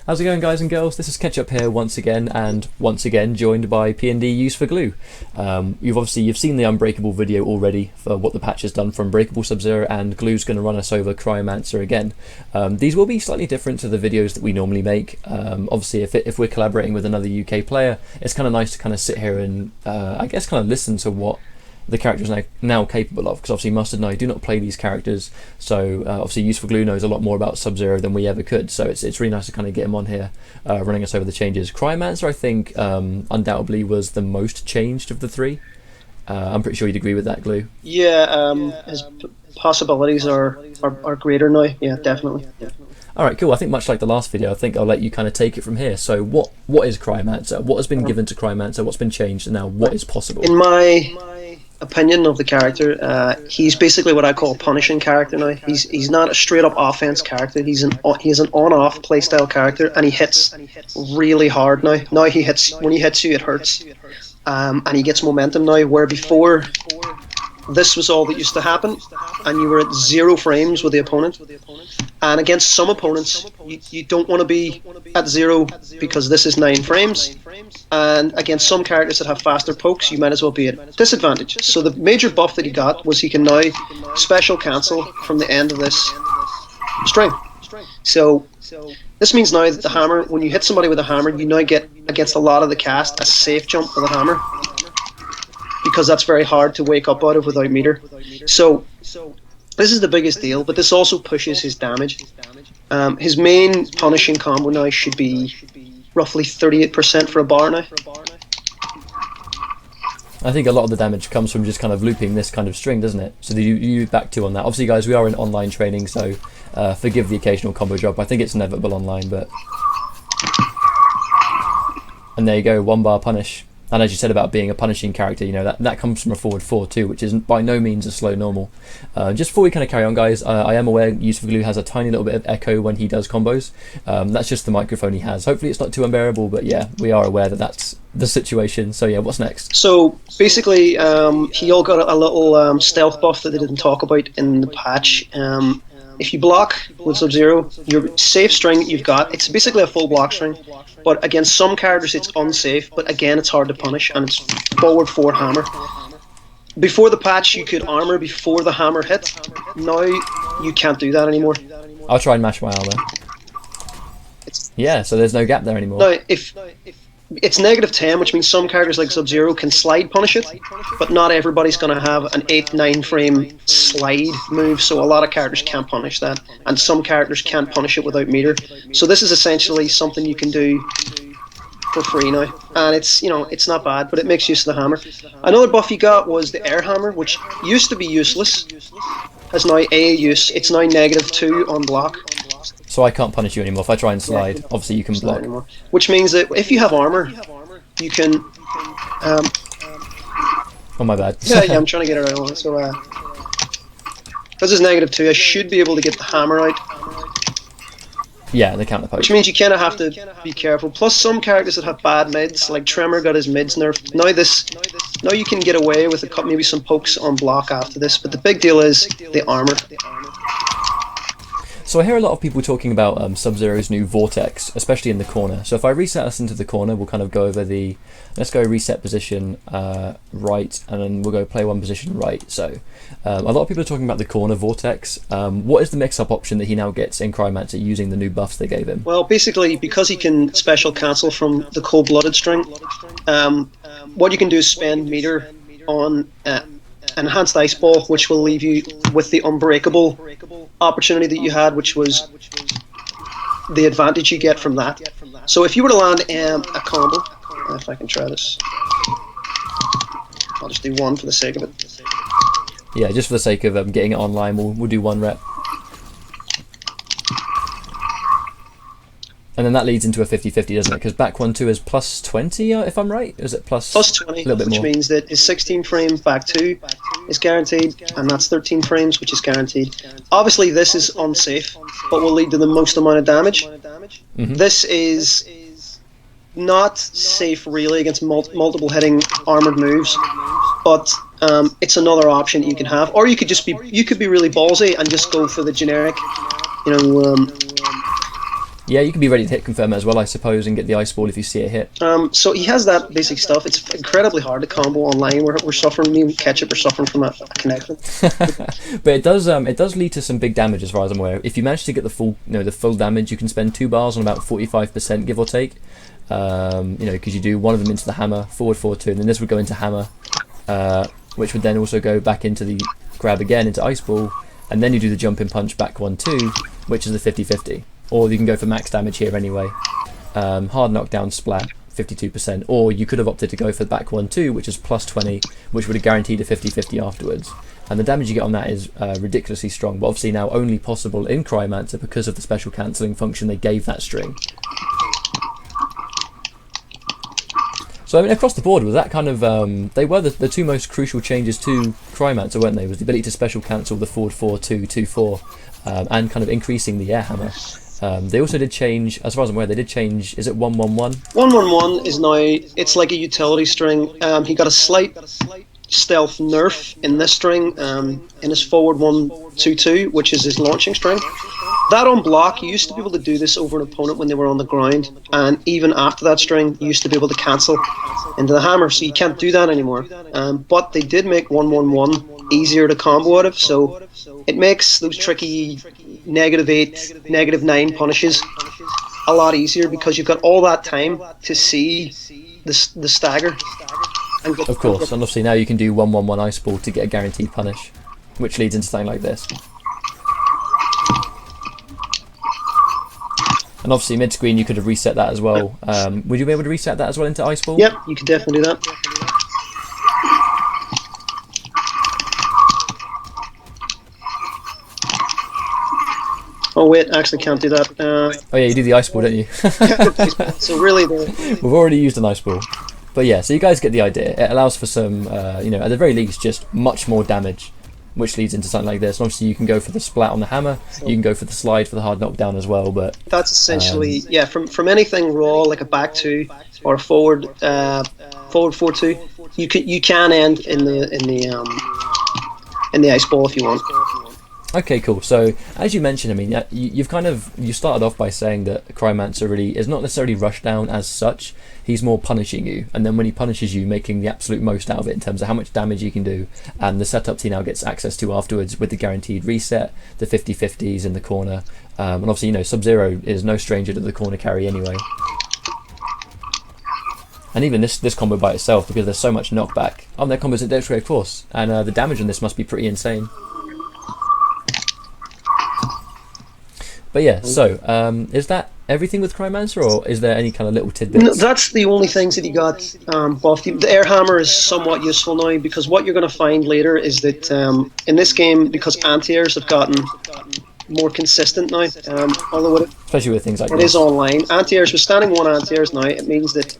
How's it going, guys and girls? This is Ketchup here once again, and once again joined by PND Usedforglue. You've seen the Unbreakable video already for what the patch has done for Unbreakable Sub-Zero, and Glue's going to run us over Cryomancer again. These will be slightly different to the videos that we normally make. Obviously, if we're collaborating with another UK player, it's kind of nice to kind of sit here and I guess kind of listen to what the characters are now capable of, because obviously Mustard and I do not play these characters, so obviously Usedforglue knows a lot more about Sub-Zero than we ever could, so it's really nice to kind of get him on here running us over the changes. Cryomancer, I think, undoubtedly was the most changed of the three. I'm pretty sure you'd agree with that, Glue. Yeah, his possibilities are greater now, yeah, definitely. Alright, cool. I think much like the last video, I think I'll let you kind of take it from here. So what is Cryomancer? What has been given to Cryomancer? What's been changed? And now what is possible? In my opinion of the character, he's basically what I call a punishing character now. He's not a straight up offense character. He's an on-off playstyle character, and he hits really hard now. Now when he hits you, it hurts, and he gets momentum now. Where before, this was all that used to happen, and you were at 0 frames with the opponent. And against some opponents, you don't want to be at 0 because this is 9 frames. And against some characters that have faster pokes, you might as well be at disadvantage. So the major buff that he got was he can now special cancel from the end of this string. So this means now that the hammer, when you hit somebody with a hammer, you now get, against a lot of the cast, a safe jump with a hammer, because that's very hard to wake up out of without meter. So this is the biggest deal, but this also pushes his damage. His main punishing combo now should be roughly 38% for a bar now. I think a lot of the damage comes from just kind of looping this kind of string, doesn't it? So you back 2 on that. Obviously, guys, we are in online training, so forgive the occasional combo drop. I think it's inevitable online, but... And there you go, 1 bar punish. And as you said about being a punishing character, you know, that comes from a forward 4 too, which is by no means a slow normal. Just before we kind of carry on, guys, I am aware Usedforglue has a tiny little bit of echo when he does combos. That's just the microphone he has. Hopefully it's not too unbearable, but yeah, we are aware that that's the situation. So yeah, what's next? So basically, he all got a little stealth buff that they didn't talk about in the patch. If you block with Sub-Zero, your safe string you've got, it's basically a full block string, but against some characters it's unsafe, but again it's hard to punish, and it's forward 4 hammer. Before the patch you could armor before the hammer hit. Now you can't do that anymore. I'll try and mash my armor. Yeah, so there's no gap there anymore. Now, if it's -10, which means some characters like Sub-Zero can slide punish it, but not everybody's going to have an 8-9 frame slide move, so a lot of characters can't punish that, and some characters can't punish it without meter. So this is essentially something you can do for free now, and it's, you know, it's not bad, but it makes use of the hammer. Another buff he got was the air hammer, which used to be useless, has now a use. It's now -2 on block. So I can't punish you anymore if I try and slide. Obviously you can block. Which means that if you have armor, you can... Oh, my bad. yeah, I'm trying to get it out. So, this is -2, I should be able to get the hammer out. Yeah, the counter poke. Which means you kind of have to be careful. Plus some characters that have bad mids, like Tremor got his mids nerfed. Now you can get away with maybe some pokes on block after this, but the big deal is the armor. So I hear a lot of people talking about Sub-Zero's new vortex, especially in the corner. So if I reset us into the corner, we'll kind of go over the... Let's go reset position right, and then we'll go play 1 position right. So a lot of people are talking about the corner vortex. What is the mix-up option that he now gets in Cryomancer using the new buffs they gave him? Well, basically, because he can special cancel from the cold-blooded string, what you can do is spend meter on... enhanced ice ball, which will leave you with the unbreakable opportunity that you had, which was the advantage you get from that. So if you were to land a combo, if I can try this, I'll just do 1 for the sake of it. Yeah, just for the sake of getting it online, we'll do 1 rep. And then that leads into a 50-50, doesn't it? Because back 1-2 is plus 20, if I'm right? Is it plus 20, which means that his 16 frame back 2 is guaranteed, and that's 13 frames, which is guaranteed. Obviously, this is unsafe, but will lead to the most amount of damage. This is not safe, really, against multiple hitting armored moves, but it's another option you can have. Or you could just be really ballsy and just go for the generic, you know, Yeah, you can be ready to hit confirm it as well, I suppose, and get the ice ball if you see it hit. So he has that basic stuff. It's incredibly hard to combo online. We're suffering. Me and Ketchup are suffering from a connection. But it does lead to some big damage as far as I'm aware. If you manage to get the full damage, you can spend 2 bars on about 45% give or take. Because you do one of them into the hammer, forward 4-2, and then this would go into hammer, which would then also go back into the grab again into ice ball, and then you do the jumping punch back 1-2, which is the 50-50. Or you can go for max damage here anyway. Hard knockdown splat, 52%. Or you could have opted to go for the back 1-2, which is plus 20, which would have guaranteed a 50-50 afterwards. And the damage you get on that is ridiculously strong, but obviously now only possible in Cryomancer because of the special cancelling function they gave that string. So I mean, across the board, was that kind of they were the two most crucial changes to Cryomancer, weren't they? Was the ability to special cancel the forward 4-2, 2-4, and kind of increasing the air hammer. They also did change, as far as I'm aware, they did change. Is it 1-1-1? 1-1-1 is now. It's like a utility string. He got a slight stealth nerf in this string, in his forward 1-2-2, which is his launching string. That on block, you used to be able to do this over an opponent when they were on the ground, and even after that string, you used to be able to cancel into the hammer, so you can't do that anymore. But they did make 1-1-1 easier to combo out of, so it makes those tricky -8, -9 punishes a lot easier because you've got all that time to see the stagger. Of course, and obviously now you can do 1-1-1 ice ball to get a guaranteed punish, which leads into something like this. And obviously mid-screen you could have reset that as well. Would you be able to reset that as well into ice ball? Yep, you could definitely do that. Oh wait, actually can't do that. Oh yeah, you do the ice ball, don't you? So really, we've already used an ice ball. But yeah, so you guys get the idea. It allows for some, at the very least, just much more damage, which leads into something like this. And obviously you can go for the splat on the hammer, you can go for the slide for the hard knockdown as well, but... That's essentially, from anything raw, like a back 2 or a forward 4-2, you can end in the ice ball if you want. Okay, cool. So as you mentioned, I mean, you started off by saying that Cryomancer really is not necessarily rushdown as such. He's more punishing you, and then when he punishes you, making the absolute most out of it in terms of how much damage you can do, and the setups he now gets access to afterwards with the guaranteed reset, the 50-50s in the corner, and obviously Sub-Zero is no stranger to the corner carry anyway. And even this combo by itself, because there's so much knockback on their combos at Dexter, of course, and the damage on this must be pretty insane. But yeah, so is that everything with Cryomancer, or is there any kind of little tidbits? No, that's the only things that he got buffed. The air hammer is somewhat useful now, because what you're going to find later is that in this game, because anti-airs have gotten more consistent now, although especially with things like it is online. Anti-airs, with standing 1 anti-airs now, it means that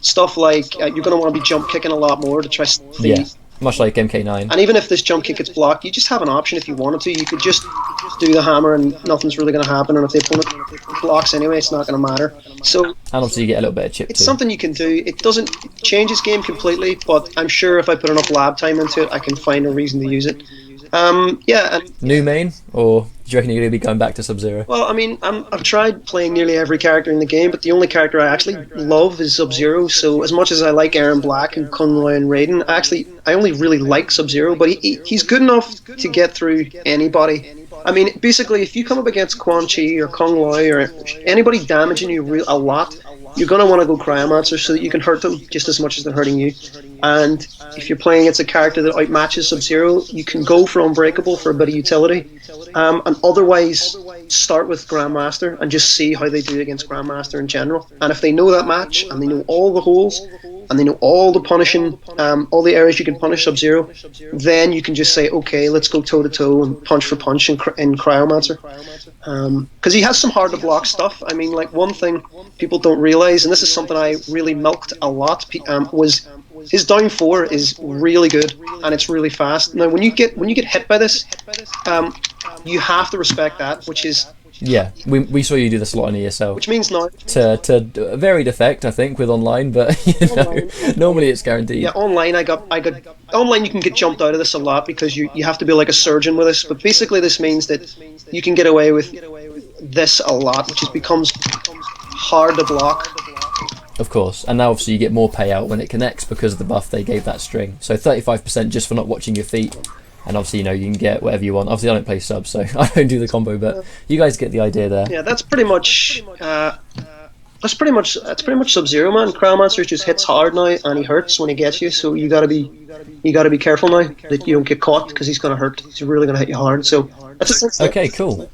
stuff like you're going to want to be jump kicking a lot more to try the much like MK9. And even if this jump kick gets blocked, you just have an option if you wanted to. You could just do the hammer and nothing's really going to happen, and if the opponent blocks anyway, it's not going to matter. So, and obviously you get a little bit of chip It's something you can do. It doesn't change his game completely, but I'm sure if I put enough lab time into it, I can find a reason to use it. New main, or do you reckon you're going to be going back to Sub-Zero? Well, I mean, I've tried playing nearly every character in the game, but the only character I actually love is Sub-Zero. So as much as I like Aaron Black and Conroy and Raiden, I only really like Sub-Zero, but he's good enough to get through anybody. I mean, basically, if you come up against Quan Chi or Kung Lao or anybody damaging you a lot, you're going to want to go Cryomancer so that you can hurt them just as much as they're hurting you. And if you're playing against a character that outmatches Sub-Zero, you can go for Unbreakable for a bit of utility. And otherwise, start with Grandmaster and just see how they do against Grandmaster in general. And if they know that match, and they know all the holes, and they know all the punishing, all the areas you can punish Sub-Zero, then you can just say, okay, let's go toe-to-toe and punch for punch in Cryomancer. Because he has some hard-to-block stuff. I mean, like, one thing people don't realize, and this is something I really milked a lot, was his down 4 is really good, and it's really fast. Now, when you get hit by this, you have to respect that, which is... Yeah, we saw you do this a lot in ESL. Which means now... To varied effect, I think, with online, but normally it's guaranteed. Yeah, online online you can get jumped out of this a lot because you have to be like a surgeon with this, but basically this means that you can get away with this a lot, which becomes hard to block. Of course, and now obviously you get more payout when it connects because of the buff they gave that string. So 35% just for not watching your feet, and obviously, you know, you can get whatever you want. Obviously I don't play subs, so I don't do the combo, but you guys get the idea there. Yeah, that's pretty much Sub-Zero, man. Cryomancer just hits hard now, and he hurts when he gets you. So you gotta be careful now that you don't get caught, because he's gonna hurt. He's really gonna hit you hard. So that's okay, cool.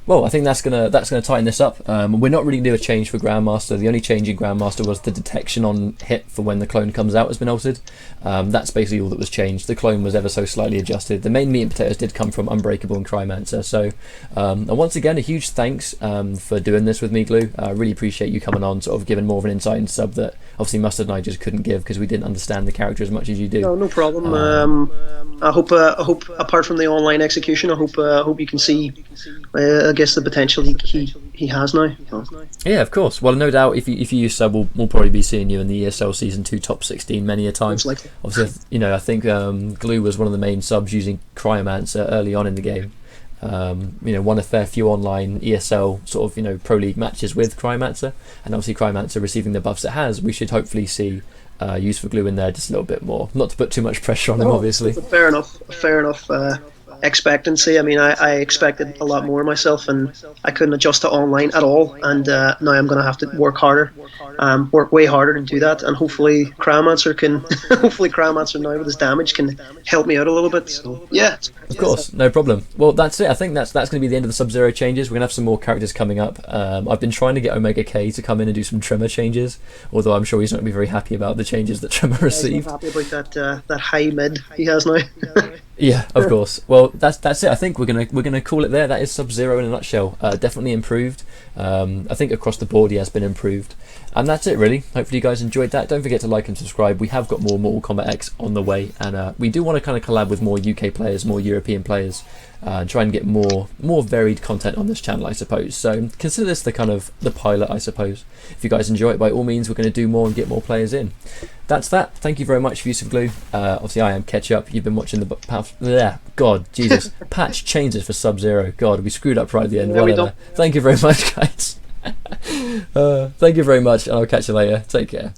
Well, I think that's gonna tighten this up. We're not really going to do a change for Grandmaster. The only change in Grandmaster was the detection on hit for when the clone comes out has been altered. That's basically all that was changed. The clone was ever so slightly adjusted. The main meat and potatoes did come from Unbreakable and Cryomancer. So, and once again, a huge thanks for doing this with me, Glue. I really appreciate you coming on, sort of giving more of an insight into sub that obviously Mustard and I just couldn't give because we didn't understand the character as much as you do. No problem. I hope apart from the online execution, I hope you can see, I guess, the potential he has now. Yeah, of course. Well, no doubt, if you use sub, we'll probably be seeing you in the ESL Season 2 top 16 many a time. Obviously, you know, I think Glue was one of the main subs using Cryomancer early on in the game. You know, won a fair few online ESL sort of, you know, Pro League matches with Cryomancer, and obviously Cryomancer receiving the buffs it has, we should hopefully see Usedforglue in there just a little bit more. Not to put too much pressure on him, obviously. Fair enough expectancy. I mean, I expected a lot more myself, and I couldn't adjust to online at all, and now I'm going to have to work harder, work way harder to do that, and hopefully Cryomancer can hopefully Cryomancer now with his damage can help me out a little bit. So yeah, of course, no problem. Well, that's it. I think that's going to be the end of the Sub-Zero changes. We're going to have some more characters coming up. I've been trying to get Omega K to come in and do some Trimmer changes, although I'm sure he's not going to be very happy about the changes that Trimmer received. I'm happy about that high mid he has now. Yeah, of course. Well, that's it. I think we're gonna call it there. That is Sub-Zero in a nutshell. Definitely improved. I think across the board he has been improved, and that's it really. Hopefully you guys enjoyed that. Don't forget to like and subscribe. We have got more Mortal Kombat X on the way, and we do want to kind of collab with more UK players, more European players, and try and get more varied content on this channel, I suppose. So consider this the kind of the pilot, I suppose. If you guys enjoy it, by all means, we're going to do more and get more players in. That's that. Thank you very much for Usedforglue. Obviously, I am Ketchup. You've been watching the God, Jesus, patch changes for Sub-Zero. God, we screwed up right at the end. Whatever. Thank you very much, guys. Thank you very much, and I'll catch you later. Take care.